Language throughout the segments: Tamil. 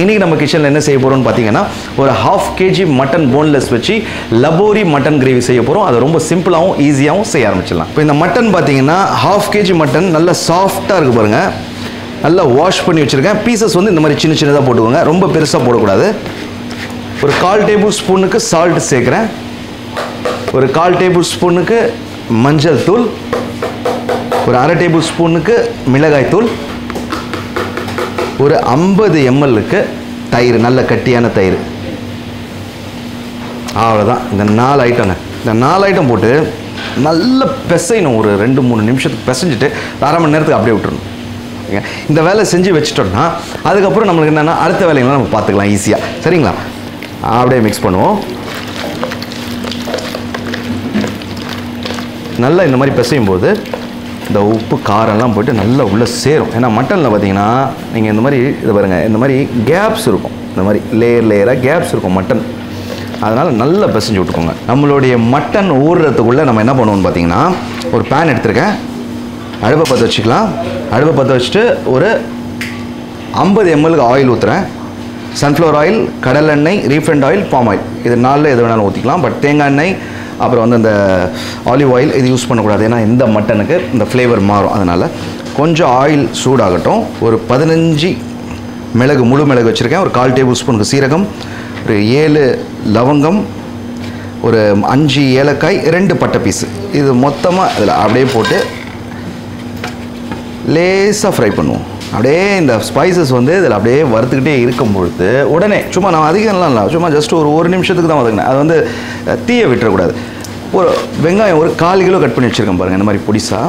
இன்றைக்கி நம்ம கிச்சனில் என்ன செய்ய போகிறோம்னு பார்த்தீங்கன்னா ஒரு 1/2 kg மட்டன் போன்லெஸ் வச்சு லபோரி மட்டன் கிரேவி செய்ய போகிறோம். அது ரொம்ப சிம்பிளாகவும் ஈஸியாகவும் செய்ய ஆரம்பிச்சிடலாம். இப்போ இந்த மட்டன் பார்த்தீங்கன்னா 1/2 kg மட்டன் நல்லா சாஃப்டாக இருக்குது பாருங்கள். நல்லா வாஷ் பண்ணி வச்சுருக்கேன். பீசஸ் வந்து இந்த மாதிரி சின்ன சின்னதாக போட்டுக்கோங்க, ரொம்ப பெருசாக போடக்கூடாது. ஒரு 1/4 டேபிள் ஸ்பூனுக்கு சால்ட் சேர்க்குறேன். ஒரு 1/4 டேபிள் ஸ்பூனுக்கு மஞ்சள் தூள், ஒரு 1/2 டேபிள் ஸ்பூனுக்கு மிளகாய் தூள், ஒரு 50 ml தயிர், நல்ல கட்டியான தயிர். அவ்வளோதான். இந்த 4 ஐட்டங்க. இந்த 4 ஐட்டம் போட்டு நல்லா பிசையணும். ஒரு 2-3 நிமிஷத்துக்கு பிசைஞ்சிட்டு 1/2 மணி நேரத்துக்கு அப்படியே விட்டுறணும். இந்த வேலை செஞ்சு வச்சுட்டோம்னா அதுக்கப்புறம் நம்மளுக்கு என்னென்னா அடுத்த வேலைங்களாம் நம்ம பார்த்துக்கலாம் ஈஸியாக. சரிங்களா? அப்படியே மிக்ஸ் பண்ணுவோம். நல்லா இந்த மாதிரி பிசையும் போது இந்த உப்பு காரம்லாம் போய்ட்டு நல்லா உள்ளே சேரும். ஏன்னா மட்டனில் பார்த்தீங்கன்னா நீங்கள் இந்த மாதிரி இது பாருங்கள், இந்த மாதிரி கேப்ஸ் இருக்கும், இந்த மாதிரி லேயராக கேப்ஸ் இருக்கும் மட்டன். அதனால் நல்லா பிசைஞ்சு விட்டுக்கோங்க. நம்மளுடைய மட்டன் ஊறுறதுக்குள்ளே நம்ம என்ன பண்ணுவோம்னு பார்த்தீங்கன்னா ஒரு பேன் எடுத்துருக்கேன். அடுப்பை பற்ற வச்சுக்கலாம். அடுப்பை பற்ற வச்சுட்டு ஒரு 50 ml ஆயில் ஊற்றுறேன். சன்ஃப்ளவர் ஆயில், கடலெண்ணெய், ரீஃபைண்ட் ஆயில், பாம் ஆயில், இது 4 எது வேணாலும் ஊற்றிக்கலாம். பட் தேங்காய் எண்ணெய் அப்புறம் வந்து அந்த ஆலிவ் ஆயில் இது யூஸ் பண்ணக்கூடாது. ஏன்னா இந்த மட்டனுக்கு இந்த ஃப்ளேவர் மாறும். அதனால் கொஞ்சம் ஆயில் சூடாகட்டும். ஒரு 15 மிளகு, முழு மிளகு வச்சுருக்கேன். ஒரு 1/4 டேபிள் ஸ்பூனுக்கு சீரகம், ஒரு 7 லவங்கம், ஒரு 5 ஏலக்காய், 2 பட்டை பீஸு. இது மொத்தமாக இதில் அப்படியே போட்டு லேசாக ஃப்ரை பண்ணுவோம். அப்படியே இந்த ஸ்பைசஸ் வந்து இதில் அப்படியே வறுத்துக்கிட்டே இருக்கும்பொழுது உடனே சும்மா நான் அதிகம்லாம் இல்லை, சும்மா ஜஸ்ட் ஒரு நிமிஷத்துக்கு தான் வதங்கினேன். அது வந்து தீயை விட்டுறக்கூடாது. ஒரு வெங்காயம் ஒரு 1/4 கிலோ கட் பண்ணி வச்சுருக்கேன் பாருங்கள், இந்த மாதிரி பொடிசா.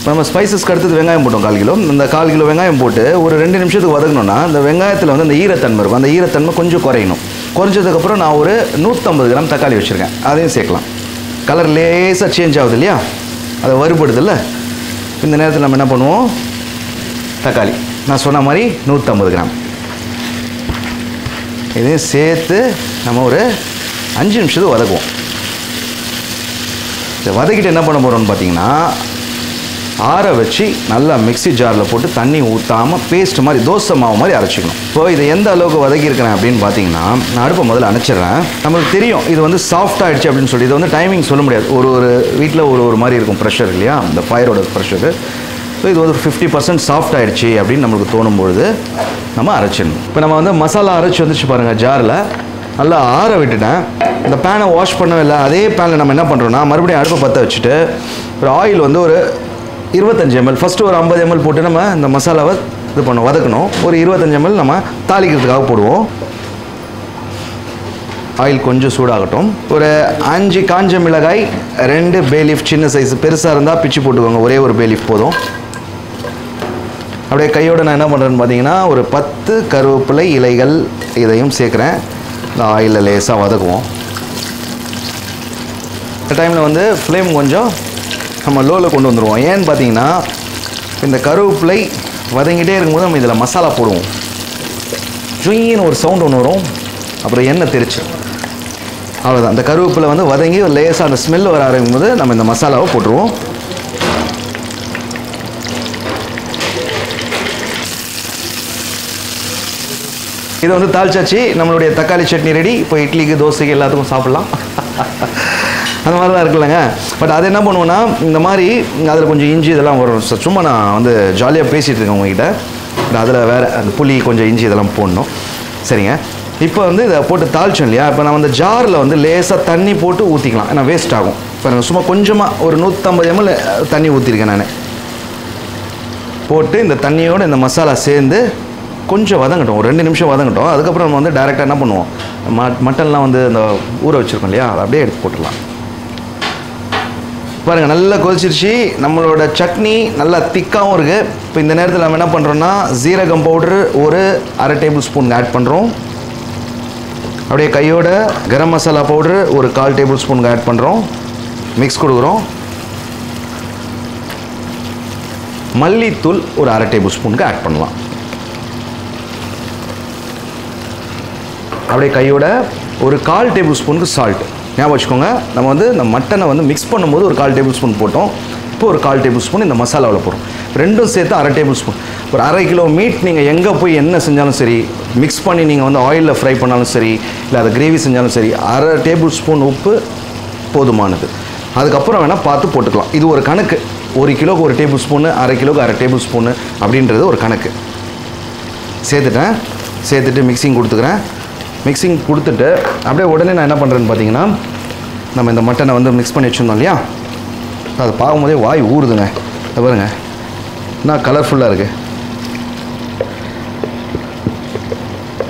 நம்ம ஸ்பைசஸ்க்கு அடுத்தது வெங்காயம் போட்டோம் 1/4 கிலோ. இந்த 1/4 கிலோ வெங்காயம் போட்டு ஒரு 2 நிமிஷத்துக்கு வதக்கணும்னா இந்த வெங்காயத்தில் வந்து அந்த ஈரத்தன்மை இருக்கும். அந்த ஈரத்தன்மை கொஞ்சம் குறையணும். குறைஞ்சதுக்கப்புறம் நான் ஒரு 150 கிராம் தக்காளி வச்சுருக்கேன், அதையும் சேர்க்கலாம். கலர் லேசாக சேஞ்ச் ஆகுது இல்லையா, அதை வறுபடுது இல்லை. இந்த நேரத்தில் நம்ம என்ன பண்ணுவோம், தக்காளி நான் சொன்ன மாதிரி 150 கிராம் இதையும் சேர்த்து நம்ம ஒரு 5 நிமிஷத்துக்கு வதக்குவோம். இதை வதக்கிட்டு என்ன பண்ண போகிறோம்னு பார்த்தீங்கன்னா ஆற வச்சு நல்லா மிக்ஸி ஜாரில் போட்டு தண்ணி ஊற்றாமல் பேஸ்ட் மாதிரி தோசை மாவு மாதிரி அரைச்சிக்கணும். இப்போ இதை எந்த அளவுக்கு வதக்கியிருக்கிறேன் அப்படின்னு பார்த்தீங்கன்னா நான் அடுப்பை முதல்ல அணைச்சிடுறேன். நம்மளுக்கு தெரியும் இது வந்து சாஃப்ட் ஆகிடுச்சு அப்படின்னு சொல்லி. இதை வந்து டைமிங் சொல்ல முடியாது. ஒரு வீட்டில் ஒரு மாதிரி இருக்கும் ப்ரெஷர் இல்லையா, இந்த ஃபயரோட ப்ரெஷரு. ஸோ இது வந்து 50% சாஃப்ட் ஆகிடுச்சு அப்படின்னு நம்மளுக்கு தோணும்பொழுது நம்ம அரைச்சிடணும். இப்போ நம்ம வந்து மசாலா அரைச்சி வந்துச்சு பாருங்கள் ஜாரில், நல்லா ஆற விட்டுட்டேன். இந்த பேனை வாஷ் பண்ணவே இல்லை. அதே பேனில் நம்ம என்ன பண்ணுறோன்னா மறுபடியும் அடுப்பை பற்ற வச்சுட்டு ஒரு ஆயில் வந்து ஒரு 25 ml ஃபஸ்ட்டு ஒரு 50 ml போட்டு நம்ம இந்த மசாலாவை இது பண்ண வதக்கணும். ஒரு 25 ml நம்ம தாளிக்கிறதுக்காக போடுவோம். ஆயில் கொஞ்சம் சூடாகட்டும். ஒரு 5 காஞ்ச மிளகாய், 2 பே லீஃப், சின்ன சைஸ், பெருசாக இருந்தால் பிச்சு போட்டுக்கோங்க, ஒரே ஒரு பே லீஃப் போதும். அப்படியே கையோடு நான் என்ன பண்ணுறேன்னு பார்த்தீங்கன்னா ஒரு 10 கருவேப்பிலை இலைகள் இதையும் சேர்க்குறேன். இந்த ஆயிலில் லேசாக வதக்குவோம். இந்த டைமில் வந்து ஃப்ளேம் கொஞ்சம் நம்ம லோவில் கொண்டு வந்துடுவோம். ஏன்னு பார்த்தீங்கன்னா இந்த கருவேப்பிலை வதங்கிட்டே இருக்கும்போது நம்ம இதில் மசாலா போடுவோம். ஜுயின்னு ஒரு சவுண்ட் ஒன்று வரும், அப்புறம் எண்ணெய் தெரிச்சு. அவ்வளோதான். இந்த கருவேப்பிலை வந்து வதங்கி லேசாக அந்த ஸ்மெல் வர ஆரம்பிக்கும் போது நம்ம இந்த மசாலாவை போட்டுருவோம். இதை வந்து தாளிச்சாச்சு. நம்மளுடைய தக்காளி சட்னி ரெடி. இப்போ இட்லிக்கு, தோசைக்கு எல்லாத்துக்கும் சாப்பிட்லாம். அந்த மாதிரி தான் இருக்குல்லங்க. பட் அது என்ன பண்ணுவோன்னா இந்த மாதிரி அதில் கொஞ்சம் இஞ்சி இதெல்லாம் வரும். சும்மா நான் வந்து ஜாலியாக பேசிகிட்டு இருக்கேன் உங்ககிட்ட. அதில் வேறு அந்த புளி, கொஞ்சம் இஞ்சி இதெல்லாம் போடணும். சரிங்க. இப்போ வந்து இதை போட்டு தாளிச்சோம் இல்லையா, இப்போ நான் வந்து ஜாரில் வந்து லேசாக தண்ணி போட்டு ஊற்றிக்கலாம், ஏன்னா வேஸ்ட் ஆகும். இப்போ சும்மா கொஞ்சமாக ஒரு 150 ml தண்ணி ஊற்றிருக்கேன் நான். போட்டு இந்த தண்ணியோடு இந்த மசாலா சேர்ந்து கொஞ்சம் வதங்கட்டும், ஒரு 2 நிமிஷம் வதங்கட்டும். அதுக்கப்புறம் நம்ம வந்து டைரெக்டாக என்ன பண்ணுவோம், மட்டன்லாம் வந்து இந்த ஊற வச்சுருக்கோம் இல்லையா, அதை அப்படியே எடுத்து போட்டுடலாம். பாருங்கள் நல்லா கொதிச்சிருச்சு. நம்மளோட சட்னி நல்லா திக்காகவும் இருக்குது. இப்போ இந்த நேரத்தில் நம்ம என்ன பண்ணுறோன்னா ஜீரகம் பவுட்ரு ஒரு 1/2 டேபிள் ஸ்பூன் ஆட் பண்ணுறோம். அப்படியே கையோட கரம் மசாலா பவுட்ரு ஒரு 1/4 டேபிள் ஸ்பூன் ஆட் பண்ணுறோம். மிக்ஸ் கொடுக்குறோம். மல்லித்தூள் ஒரு 1/2 டேபிள் ஸ்பூனுக்கு ஆட் பண்ணலாம். அப்படியே கையோட ஒரு 1/4 டேபிள் ஸ்பூனுக்கு சால்ட். ஞாபகம் வச்சுக்கோங்க, நம்ம வந்து இந்த மட்டனை வந்து மிக்ஸ் பண்ணும்போது ஒரு 1/4 டேபிள் ஸ்பூன் போட்டோம். இப்போ ஒரு 1/4 டேபிள் ஸ்பூன் இந்த மசாலாவில் போகிறோம். ரெண்டும் சேர்த்து 1/2 டேபிள் ஸ்பூன். ஒரு 1/2 கிலோ மீட் நீங்கள் எங்கே போய் என்ன செஞ்சாலும் சரி, மிக்ஸ் பண்ணி நீங்கள் வந்து ஆயிலில் ஃப்ரை பண்ணாலும் சரி, இல்லை அதை கிரேவி செஞ்சாலும் சரி, 1/2 டேபிள் ஸ்பூன் உப்பு போதுமானது. அதுக்கப்புறம் வேணால் பார்த்து போட்டுக்கலாம். இது ஒரு கணக்கு. 1 கிலோக்கு 1 டேபிள் ஸ்பூனு, 1/2 கிலோக்கு 1/2 டேபிள் ஸ்பூனு அப்படின்றது ஒரு கணக்கு. சேர்த்துட்டு மிக்சிங் கொடுத்துக்கிறேன். மிக்சிங் கொடுத்துட்டு அப்படியே உடனே நான் என்ன பண்ணுறேன்னு பார்த்தீங்கன்னா, நம்ம இந்த மட்டனை வந்து மிக்ஸ் பண்ணி வச்சுருந்தோம் இல்லையா, அதை பார்க்கும்போதே வாய் ஊறுதுங்க. இதை பாருங்க, என்ன கலர்ஃபுல்லாக இருக்குது.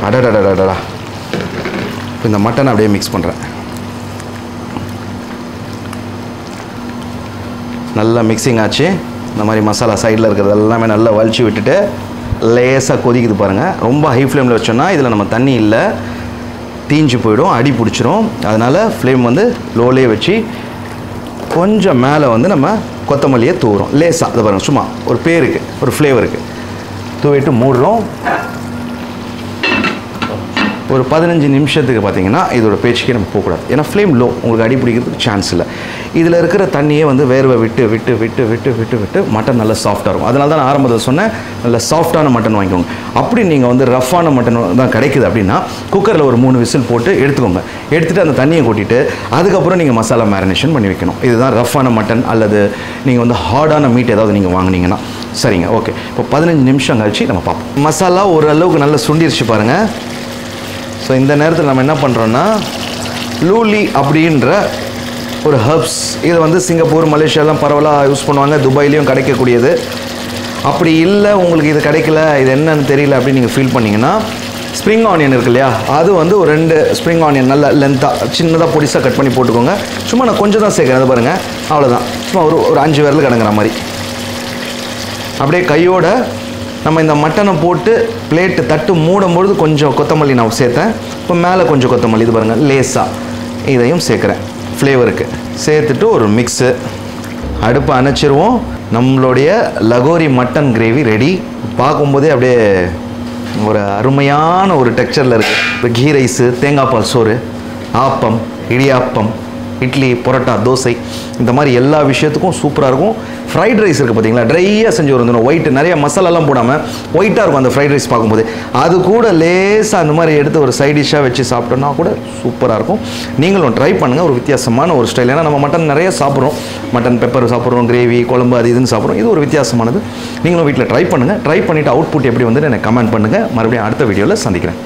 அடடடடடா. இப்போ இந்த மட்டனை அப்படியே மிக்ஸ் பண்ணுறேன். நல்லா மிக்சிங் ஆச்சு. இந்த மாதிரி மசாலா சைடில் இருக்கிறது எல்லாமே நல்லா வலிச்சு விட்டுட்டு லேசாக கொதிக்குது பாருங்கள். ரொம்ப ஹை ஃப்ளேமில் வச்சோன்னா இதில் நம்ம தண்ணி இல்லை, தீஞ்சு போயிடும், அடி பிடிச்சிரும். அதனால் ஃப்ளேம் வந்து லோலே வச்சு கொஞ்சம் மேலே வந்து நம்ம கொத்தமல்லியை தூவுறோம். லேசாக அதை பாருங்கள், சும்மா ஒரு பேருக்கு, ஒரு ஃப்ளேவருக்கு தூவிட்டு மூடுறோம். ஒரு 15 நிமிஷத்துக்கு பார்த்தீங்கன்னா இதோட பேச்சுக்கே நம்ம போகக்கூடாது. ஏன்னா ஃப்ளேம் லோ, உங்களுக்கு அடி பிடிக்கிறதுக்கு சான்ஸ் இல்லை. இதில் இருக்கிற தண்ணியே வந்து வேர்வை விட்டு விட்டு விட்டு விட்டு விட்டு விட்டு மட்டன் நல்லா சாஃப்டாக இருக்கும். அதனால தான் நான் ஆரம்பத்தில் சொன்னேன், நல்ல சாஃப்டான மட்டன் வாங்கிக்கோங்க. அப்படி நீங்கள் வந்து ரஃப்பான மட்டன் தான் கிடைக்குது அப்படின்னா குக்கரில் ஒரு 3 விசில் போட்டு எடுத்துக்கோங்க. எடுத்துகிட்டு அந்த தண்ணியை கொட்டிட்டு அதுக்கப்புறம் நீங்கள் மசாலா மேரினேஷன் பண்ணி வைக்கணும். இதுதான் ரஃப்பான மட்டன். அல்லது நீங்கள் வந்து ஹார்டான மீட் ஏதாவது நீங்கள் வாங்கினீங்கன்னா சரிங்க. ஓகே, இப்போ 15 நிமிஷம் கழிச்சு நம்ம பார்ப்போம். மசாலா ஓரளவுக்கு நல்லா சுண்டிருச்சு பாருங்கள். ஸோ இந்த நேரத்தில் நம்ம என்ன பண்ணுறோன்னா, லூலி அப்படின்ற ஒரு ஹர்ப்ஸ், இது வந்து சிங்கப்பூர், மலேசியாலாம் பரவலாக யூஸ் பண்ணுவாங்க, துபாயிலையும் கிடைக்கக்கூடியது. அப்படி இல்லை உங்களுக்கு இது கிடைக்கல, இது என்னன்னு தெரியல அப்படின்னு நீங்கள் ஃபீல் பண்ணிங்கன்னா, ஸ்ப்ரிங் ஆனியன் இருக்கு இல்லையா, அது வந்து ஒரு 2 ஸ்ப்ரிங் ஆனியன் நல்லா லென்த்தாக சின்னதாக பொடிசாக கட் பண்ணி போட்டுக்கோங்க. சும்மா நான் கொஞ்சம் தான் சேர்க்குறேன், அது பாருங்கள், அவ்வளோதான். சும்மா ஒரு 5 விரல் கிடங்குற மாதிரி. அப்படியே கையோட நம்ம இந்த மட்டனை போட்டு பிளேட்டு தட்டு மூடும்பொழுது கொஞ்சம் கொத்தமல்லி நான் சேர்த்தேன். இப்போ மேலே கொஞ்சம் கொத்தமல்லி, இது பாருங்கள், லேசாக இதையும் சேர்க்குறேன் ஃப்ளேவருக்கு. சேர்த்துட்டு ஒரு மிக்ஸு. அடுப்பை அணைச்சிருவோம். நம்மளுடைய லகோரி மட்டன் கிரேவி ரெடி. பார்க்கும்போதே அப்படியே ஒரு அருமையான ஒரு டெக்ஸ்சரில் இருக்குது. இப்போ கீ ரைஸு, தேங்காய் பால் சோறு, ஆப்பம், இடியாப்பம், இட்லி, பரோட்டா, தோசை, இந்த மாதிரி எல்லா விஷயத்துக்கும் சூப்பராக இருக்கும். ஃப்ரைட் ரைஸ் இருக்குது பார்த்தீங்களா, ட்ரையாக செஞ்சு வந்துடும். ஒயிட் நிறைய மசாலாலாம் போடாமல் ஒயிட்டாக இருக்கும் அந்த ஃப்ரைட் ரைஸ் பார்க்கும்போது. அது கூட லேசாக அந்த மாதிரி எடுத்து ஒரு சைட் டிஷ்ஷாக வச்சு சாப்பிட்டோன்னா கூட சூப்பராக இருக்கும். நீங்களும் ட்ரை பண்ணுங்கள். ஒரு வித்தியாசமான ஒரு ஸ்டைல். ஏன்னா நம்ம மட்டன் நிறைய சாப்பிட்றோம், மட்டன் பெப்பர் சாப்பிட்றோம், கிரேவி, குழம்பு, அது இதுன்னு சாப்பிட்றோம். இது ஒரு வித்தியாசமானது. நீங்களும் வீட்டில் ட்ரை பண்ணுங்கள். ட்ரை பண்ணிவிட்டு அவுட்புட் எப்படி வந்து எனக்கு கமெண்ட் பண்ணுங்கள். மறுபடியும் அடுத்த வீடியோவில் சந்திக்கிறேன்.